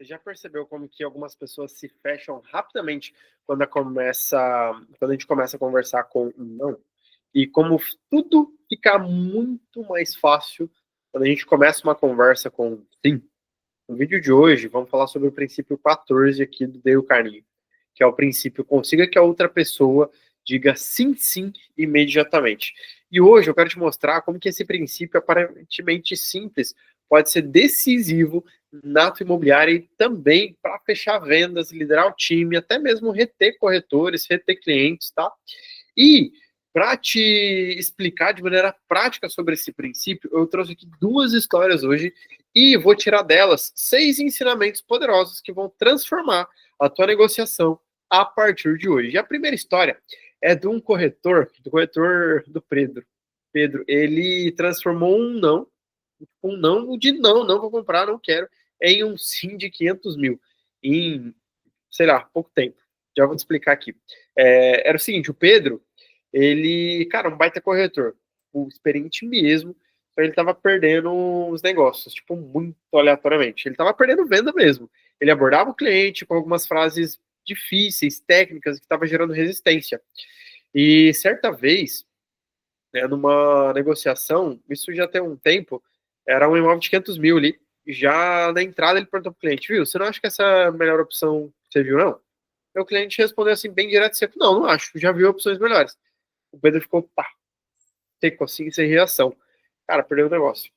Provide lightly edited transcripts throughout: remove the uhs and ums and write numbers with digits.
Você já percebeu como que algumas pessoas se fecham rapidamente quando a gente começa a conversar com um não? E como tudo fica muito mais fácil quando a gente começa uma conversa com um sim. No vídeo de hoje, vamos falar sobre o princípio 14 aqui do Dale Carnegie, que é o princípio consiga que a outra pessoa diga sim, sim imediatamente. E hoje eu quero te mostrar como que esse princípio aparentemente simples pode ser decisivo na tua imobiliária e também para fechar vendas, liderar o time, até mesmo reter corretores, reter clientes, tá? E para te explicar de maneira prática sobre esse princípio, eu trouxe aqui duas histórias hoje e vou tirar delas 6 ensinamentos poderosos que vão transformar a tua negociação a partir de hoje. E a primeira história é de um corretor, do corretor do Pedro. Pedro, ele transformou um não de não vou comprar, não quero, em um sim de 500 mil em, sei lá, pouco tempo. Já vou te explicar aqui. Era o seguinte, o Pedro, ele, cara, um baita corretor, um experiente mesmo, só ele tava perdendo os negócios, tipo, muito aleatoriamente. Ele tava perdendo venda mesmo. Ele abordava o cliente com algumas frases difíceis, técnicas, que tava gerando resistência. E certa vez, né, numa negociação, isso já tem um tempo, era um imóvel de 500 mil ali, já na entrada ele perguntou pro cliente, viu, você não acha que essa é a melhor opção que você viu, não? E o cliente respondeu assim, bem direto e seco, não acho, já viu opções melhores. O Pedro ficou, pá, seco assim, sem reação. Cara, perdeu o negócio.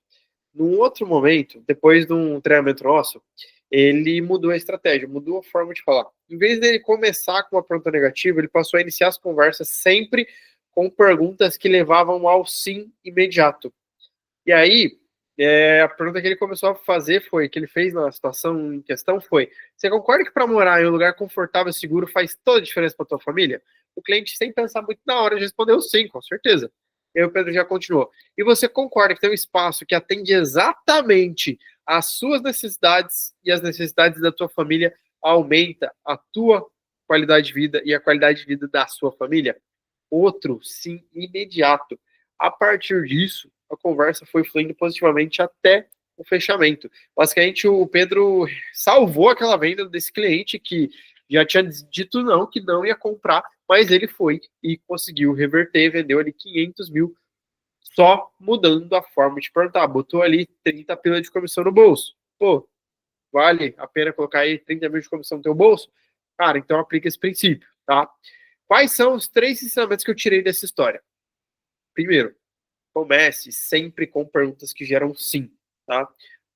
Num outro momento, depois de um treinamento nosso, ele mudou a estratégia, mudou a forma de falar. Em vez dele começar com uma pergunta negativa, ele passou a iniciar as conversas sempre com perguntas que levavam ao sim imediato. E aí, a pergunta que ele começou a fazer foi, que ele fez na situação em questão foi, você concorda que para morar em um lugar confortável e seguro faz toda a diferença para tua família? O cliente, sem pensar muito na hora, já respondeu sim, com certeza. E aí o Pedro já continuou. E você concorda que tem um espaço que atende exatamente às suas necessidades e as necessidades da tua família aumenta a tua qualidade de vida e a qualidade de vida da sua família? Outro sim imediato. A partir disso, a conversa foi fluindo positivamente até o fechamento. Basicamente, o Pedro salvou aquela venda desse cliente que já tinha dito não, que não ia comprar, mas ele foi e conseguiu reverter, vendeu ali 500 mil, só mudando a forma de perguntar. Botou ali 30 pila de comissão no bolso. Pô, vale a pena colocar aí 30 mil de comissão no teu bolso? Cara, então aplica esse princípio, tá? Quais são os 3 ensinamentos que eu tirei dessa história? Primeiro, comece sempre com perguntas que geram sim, tá?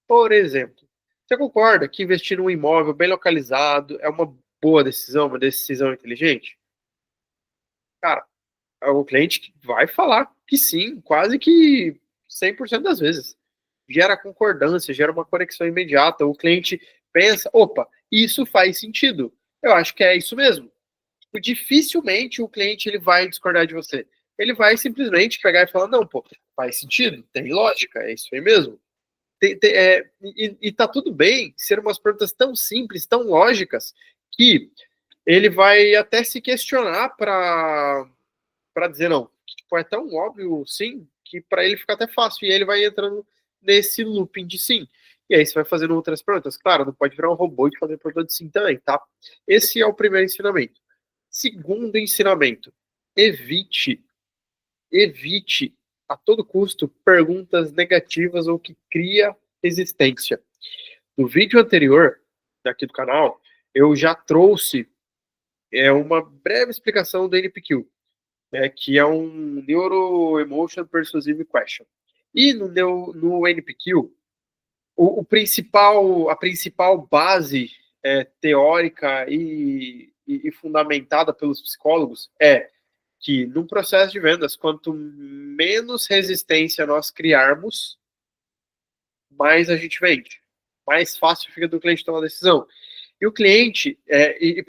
Por exemplo, você concorda que investir num imóvel bem localizado é uma boa decisão, uma decisão inteligente? Cara, o cliente vai falar que sim, quase que 100% das vezes. Gera concordância, gera uma conexão imediata. O cliente pensa, opa, isso faz sentido. Eu acho que é isso mesmo. Dificilmente o cliente ele vai discordar de você. Ele vai simplesmente pegar e falar, não, pô, faz sentido, tem lógica, é isso aí mesmo. E tá tudo bem ser umas perguntas tão simples, tão lógicas, que ele vai até se questionar para dizer não. Tipo, é tão óbvio sim, que para ele fica até fácil. E ele vai entrando nesse looping de sim. E aí você vai fazendo outras perguntas. Claro, não pode virar um robô de fazer pergunta de sim também, tá? Esse é o primeiro ensinamento. Segundo ensinamento, evite a todo custo perguntas negativas ou que cria resistência. No vídeo anterior daqui do canal, eu já trouxe uma breve explicação do NPQ, que é um Neuro Emotion Persuasive Question. E no NPQ, a principal base teórica e fundamentada pelos psicólogos é que num processo de vendas, quanto menos resistência nós criarmos, mais a gente vende. Mais fácil fica do cliente tomar a decisão. E o cliente,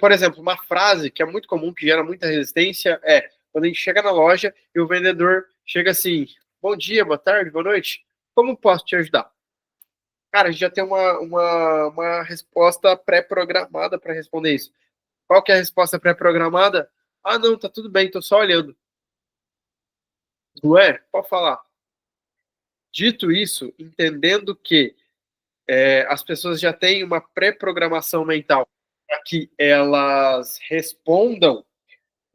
por exemplo, uma frase que é muito comum, que gera muita resistência, é quando a gente chega na loja e o vendedor chega assim, bom dia, boa tarde, boa noite, como posso te ajudar? Cara, a gente já tem uma resposta pré-programada para responder isso. Qual que é a resposta pré-programada? Ah, não, tá tudo bem, tô só olhando. Não é? Pode falar. Dito isso, entendendo que as pessoas já têm uma pré-programação mental para que elas respondam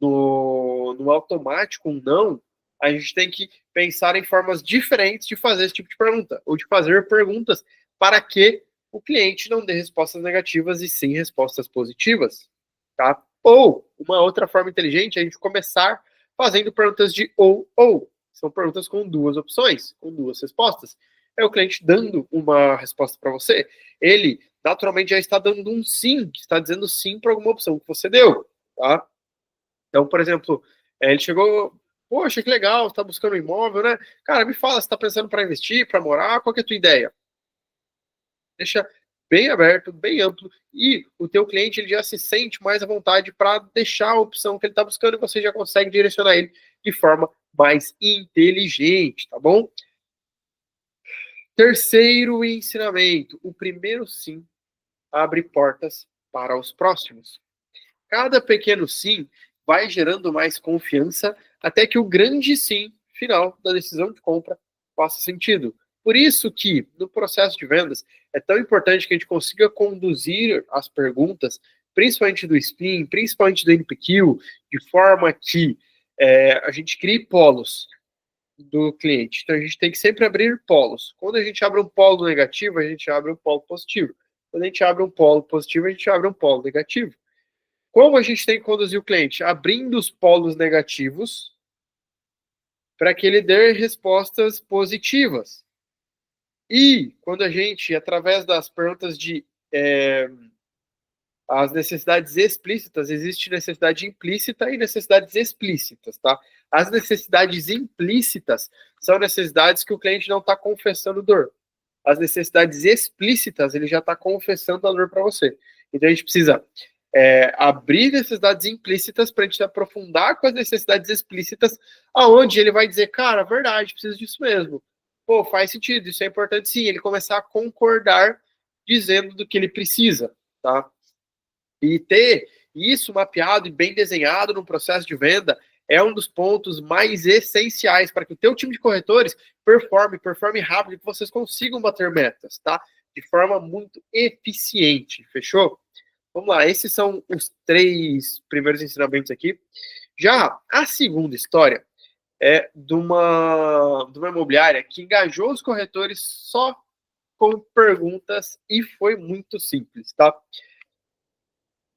no automático um não, a gente tem que pensar em formas diferentes de fazer esse tipo de pergunta, ou de fazer perguntas para que o cliente não dê respostas negativas e sim respostas positivas, tá? Ou, uma outra forma inteligente é a gente começar fazendo perguntas de ou. São perguntas com duas opções, com duas respostas. É o cliente dando uma resposta para você, ele naturalmente já está dando um sim, está dizendo sim para alguma opção que você deu, tá? Então, por exemplo, ele chegou, poxa, que legal, está buscando um imóvel, né? Cara, me fala, você está pensando para investir, para morar, qual que é a tua ideia? Deixa bem aberto, bem amplo, e o teu cliente ele já se sente mais à vontade para deixar a opção que ele está buscando e você já consegue direcionar ele de forma mais inteligente, tá bom? Terceiro ensinamento, o primeiro sim abre portas para os próximos. Cada pequeno sim vai gerando mais confiança até que o grande sim final da decisão de compra faça sentido. Por isso que no processo de vendas é tão importante que a gente consiga conduzir as perguntas, principalmente do SPIN, principalmente do NPQ, de forma que a gente crie polos do cliente. Então a gente tem que sempre abrir polos. Quando a gente abre um polo negativo, a gente abre um polo positivo. Quando a gente abre um polo positivo, a gente abre um polo negativo. Como a gente tem que conduzir o cliente? Abrindo os polos negativos para que ele dê respostas positivas. E quando a gente, através das perguntas de as necessidades explícitas, existe necessidade implícita e necessidades explícitas, tá? As necessidades implícitas são necessidades que o cliente não está confessando dor. As necessidades explícitas, ele já está confessando a dor para você. Então a gente precisa abrir necessidades implícitas para a gente aprofundar com as necessidades explícitas, aonde ele vai dizer, cara, verdade, preciso disso mesmo. Pô, faz sentido, isso é importante sim. Ele começar a concordar dizendo do que ele precisa, tá? E ter isso mapeado e bem desenhado no processo de venda é um dos pontos mais essenciais para que o teu time de corretores performe rápido e que vocês consigam bater metas, tá? De forma muito eficiente, fechou? Vamos lá, esses são os 3 primeiros ensinamentos aqui. Já a segunda história é de uma imobiliária que engajou os corretores só com perguntas e foi muito simples, tá?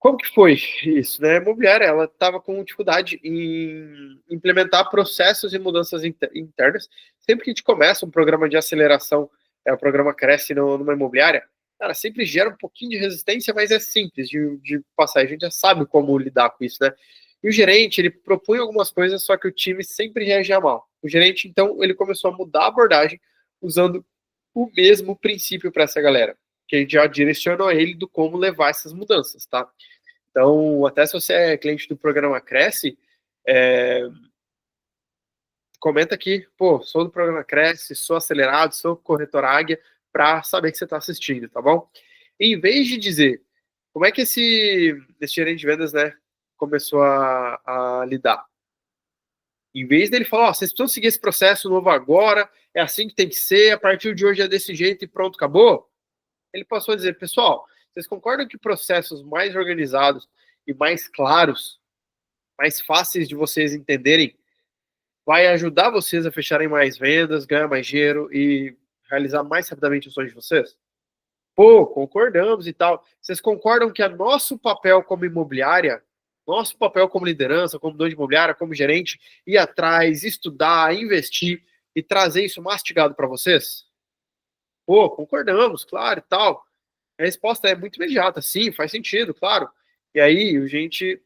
Como que foi isso, né? A imobiliária, ela estava com dificuldade em implementar processos e mudanças internas. Sempre que a gente começa um programa de aceleração, o programa cresce numa imobiliária, cara, sempre gera um pouquinho de resistência, mas é simples de passar. A gente já sabe como lidar com isso, né? E o gerente, ele propunha algumas coisas, só que o time sempre reagia mal. O gerente, então, ele começou a mudar a abordagem usando o mesmo princípio para essa galera, que a gente já direcionou ele do como levar essas mudanças, tá? Então, até se você é cliente do programa Cresce, comenta aqui, pô, sou do programa Cresce, sou acelerado, sou corretor Águia, para saber que você está assistindo, tá bom? E em vez de dizer como é que esse gerente de vendas, né, começou a lidar. Em vez dele falar, ó, vocês precisam seguir esse processo novo agora, é assim que tem que ser, a partir de hoje é desse jeito e pronto, acabou. Ele passou a dizer, pessoal, vocês concordam que processos mais organizados e mais claros, mais fáceis de vocês entenderem, vai ajudar vocês a fecharem mais vendas, ganhar mais dinheiro e realizar mais rapidamente os sonhos de vocês? Pô, concordamos e tal. Vocês concordam que é nosso papel como imobiliária, nosso papel como liderança, como dono de imobiliária, como gerente, ir atrás, estudar, investir e trazer isso mastigado para vocês? Pô, concordamos, claro e tal. A resposta é muito imediata, sim, faz sentido, claro. E aí o gerente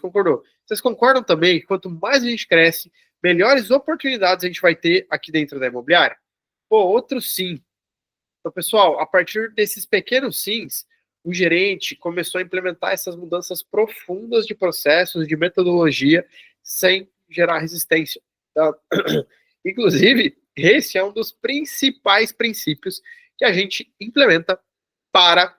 concordou. Vocês concordam também que quanto mais a gente cresce, melhores oportunidades a gente vai ter aqui dentro da imobiliária? Pô, outro sim. Então, pessoal, a partir desses pequenos sims, o gerente começou a implementar essas mudanças profundas de processos, de metodologia, sem gerar resistência. Tá? Inclusive, esse é um dos principais princípios que a gente implementa para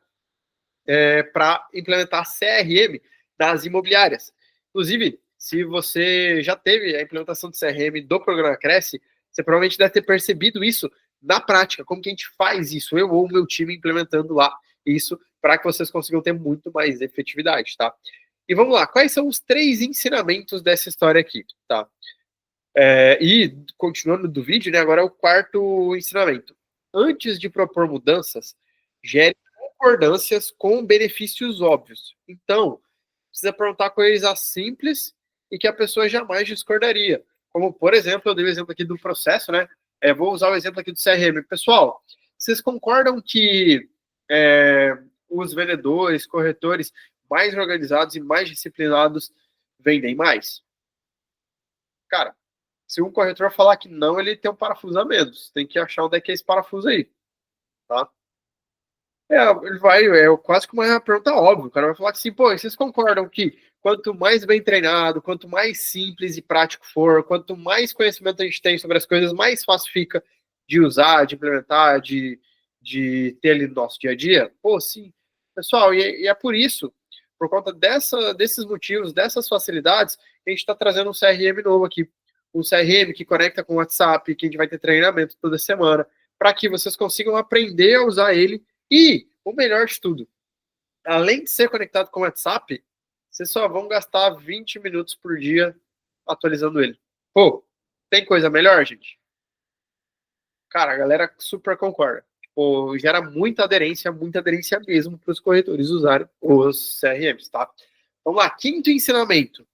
implementar CRM das imobiliárias. Inclusive, se você já teve a implementação de CRM do programa Cresce, você provavelmente deve ter percebido isso na prática, como que a gente faz isso, eu ou o meu time implementando lá isso, para que vocês consigam ter muito mais efetividade, tá? E vamos lá, quais são os 3 ensinamentos dessa história aqui, tá? E, continuando do vídeo, né, agora é o 4º ensinamento. Antes de propor mudanças, gere concordâncias com benefícios óbvios. Então, precisa perguntar coisas simples e que a pessoa jamais discordaria. Como, por exemplo, eu dei o exemplo aqui do processo, né? Vou usar o exemplo aqui do CRM. Pessoal, vocês concordam que os vendedores, corretores mais organizados e mais disciplinados vendem mais? Cara, se um corretor falar que não, ele tem um parafuso a menos. Tem que achar onde é que é esse parafuso aí, tá? Ele vai, quase que uma pergunta óbvia. O cara vai falar assim, pô, vocês concordam que quanto mais bem treinado, quanto mais simples e prático for, quanto mais conhecimento a gente tem sobre as coisas, mais fácil fica de usar, de implementar, de ter ali no nosso dia a dia? Pô, sim. Pessoal, e é por isso, por conta desses motivos, dessas facilidades, que a gente está trazendo um CRM novo aqui. Um CRM que conecta com o WhatsApp, que a gente vai ter treinamento toda semana, para que vocês consigam aprender a usar ele. E o melhor de tudo, além de ser conectado com o WhatsApp, vocês só vão gastar 20 minutos por dia atualizando ele. Pô, tem coisa melhor, gente? Cara, a galera super concorda. Tipo, gera muita aderência mesmo para os corretores usarem os CRMs, tá? Vamos lá, 5º ensinamento.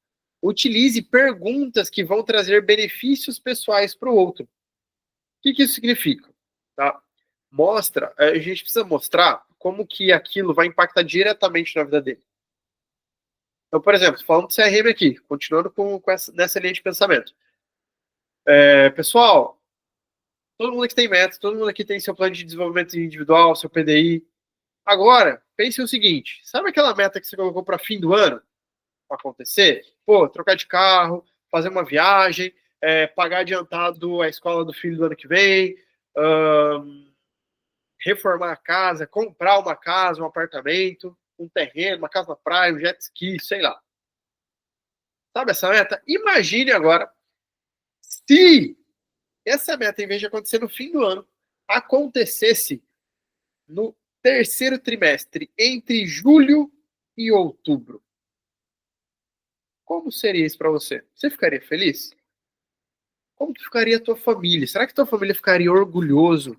Utilize perguntas que vão trazer benefícios pessoais para o outro. O que isso significa? Tá? A gente precisa mostrar como que aquilo vai impactar diretamente na vida dele. Então, por exemplo, falando do CRM aqui, continuando nessa linha de pensamento. Pessoal, todo mundo aqui tem meta, todo mundo aqui tem seu plano de desenvolvimento individual, seu PDI. Agora, pense o seguinte, sabe aquela meta que você colocou para fim do ano acontecer? Pô, trocar de carro, fazer uma viagem, pagar adiantado a escola do filho do ano que vem, reformar a casa, comprar uma casa, um apartamento, um terreno, uma casa na praia, um jet ski, sei lá. Sabe essa meta? Imagine agora se essa meta, em vez de acontecer no fim do ano, acontecesse no 3º trimestre, entre julho e outubro. Como seria isso para você? Você ficaria feliz? Como que ficaria a tua família? Será que tua família ficaria orgulhosa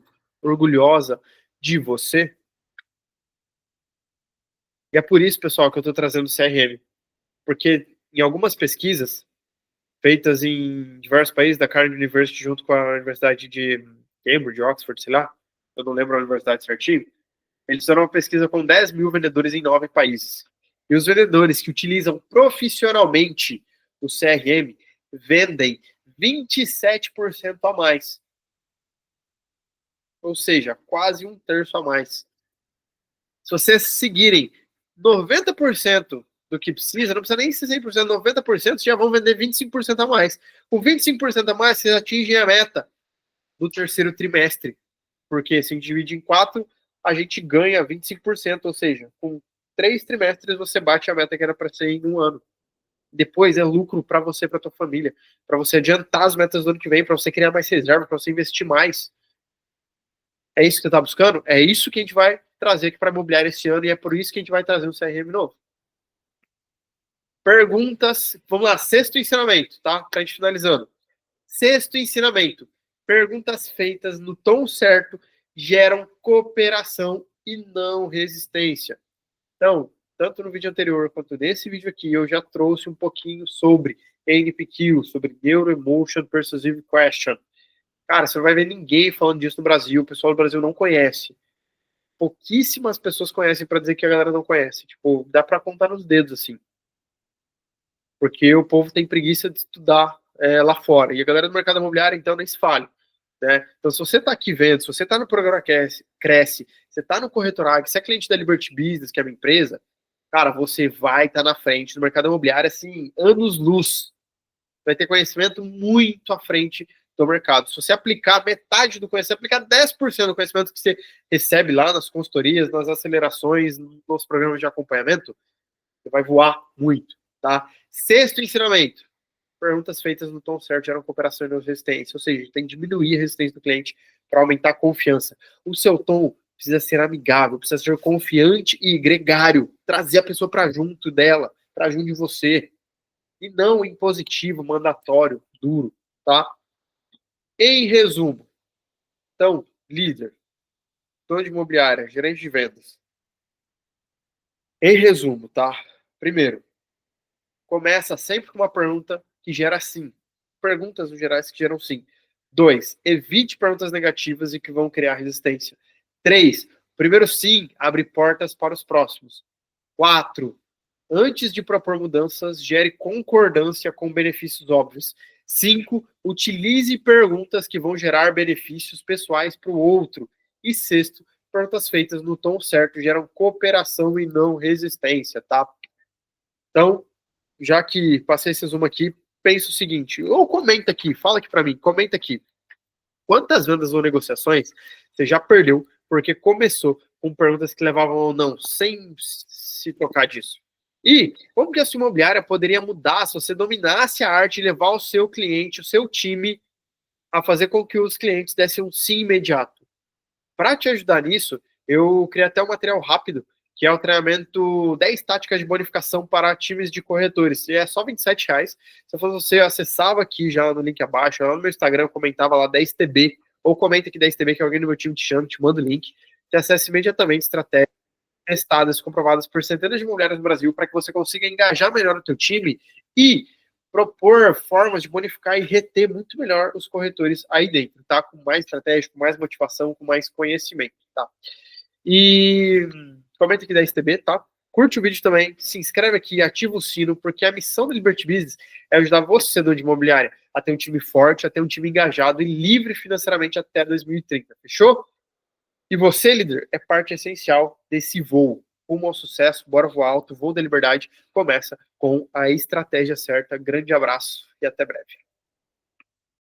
de você? E é por isso, pessoal, que eu estou trazendo o CRM. Porque em algumas pesquisas feitas em diversos países, da Carnegie University junto com a Universidade de Cambridge, Oxford, sei lá, eu não lembro a universidade certinho, eles fizeram uma pesquisa com 10 mil vendedores em 9 países. E os vendedores que utilizam profissionalmente o CRM vendem 27% a mais. Ou seja, quase 1/3 a mais. Se vocês seguirem 90% do que precisa, não precisa nem ser 100%, 90%, já vão vender 25% a mais. Com 25% a mais, vocês atingem a meta do 3º trimestre. Porque se a gente divide em 4, a gente ganha 25%, ou seja, com 3 trimestres você bate a meta que era para ser em um ano. Depois é lucro para você, para tua família, para você adiantar as metas do ano que vem, para você criar mais reserva, para você investir mais. É isso que você está buscando? É isso que a gente vai trazer aqui para imobiliária esse ano e é por isso que a gente vai trazer um CRM novo. Perguntas, vamos lá, 6º ensinamento, tá? Pra gente finalizando. 6º ensinamento. Perguntas feitas no tom certo geram cooperação e não resistência. Então, tanto no vídeo anterior quanto nesse vídeo aqui, eu já trouxe um pouquinho sobre NPQ, sobre Neuro Emotion Persuasive Question. Cara, você não vai ver ninguém falando disso no Brasil, o pessoal do Brasil não conhece. Pouquíssimas pessoas conhecem para dizer que a galera não conhece. Tipo, dá para contar nos dedos, assim. Porque o povo tem preguiça de estudar lá fora. E a galera do mercado imobiliário, então, nem se fale. Né? Então, se você está aqui vendo, se você está no programa Cresce, você está no Corretorag, você é cliente da Liberty Business, que é uma empresa, cara, você vai estar na frente do mercado imobiliário, assim, anos-luz. Vai ter conhecimento muito à frente do mercado. Se você aplicar metade do conhecimento, aplicar 10% do conhecimento que você recebe lá nas consultorias, nas acelerações, nos programas de acompanhamento, você vai voar muito, tá? 6º ensinamento. Perguntas feitas no tom certo geram cooperação e não resistência. Ou seja, tem que diminuir a resistência do cliente para aumentar a confiança. O seu tom precisa ser amigável, precisa ser confiante e gregário, trazer a pessoa para junto dela, para junto de você, e não impositivo, mandatório, duro, tá? Em resumo, então, líder, dono de imobiliária, gerente de vendas. Em resumo, tá? Primeiro, começa sempre com uma pergunta que gera sim. Perguntas no gerais que geram sim. 2, evite perguntas negativas e que vão criar resistência. 3, primeiro sim abre portas para os próximos. 4, antes de propor mudanças, gere concordância com benefícios óbvios. 5, utilize perguntas que vão gerar benefícios pessoais para o outro. E 6, perguntas feitas no tom certo geram cooperação e não resistência, tá? Então, já que passei esse resumo aqui, pensa o seguinte, ou comenta aqui, fala aqui para mim, comenta aqui. Quantas vendas ou negociações você já perdeu porque começou com perguntas que levavam ao não, sem se tocar disso? E como que a sua imobiliária poderia mudar se você dominasse a arte e levar o seu cliente, o seu time, a fazer com que os clientes dessem um sim imediato? Para te ajudar nisso, eu criei até um material rápido, que é o treinamento 10 táticas de bonificação para times de corretores. E é só R$ 27. Se você acessava aqui já no link abaixo, lá no meu Instagram, comentava lá 10TB, ou comenta aqui 10TB, que alguém do meu time te chama, te manda o link. Você acessa imediatamente estratégias testadas, comprovadas por centenas de mulheres no Brasil, para que você consiga engajar melhor o teu time e propor formas de bonificar e reter muito melhor os corretores aí dentro, tá? Com mais estratégia, com mais motivação, com mais conhecimento, tá? E comenta aqui da STB, tá? Curte o vídeo também, se inscreve aqui, ativa o sino, porque a missão do Liberty Business é ajudar você, dono de imobiliária, a ter um time forte, a ter um time engajado e livre financeiramente até 2030, fechou? E você, líder, é parte essencial desse voo. Rumo ao sucesso, bora voar alto, voo da liberdade, começa com a estratégia certa. Grande abraço e até breve.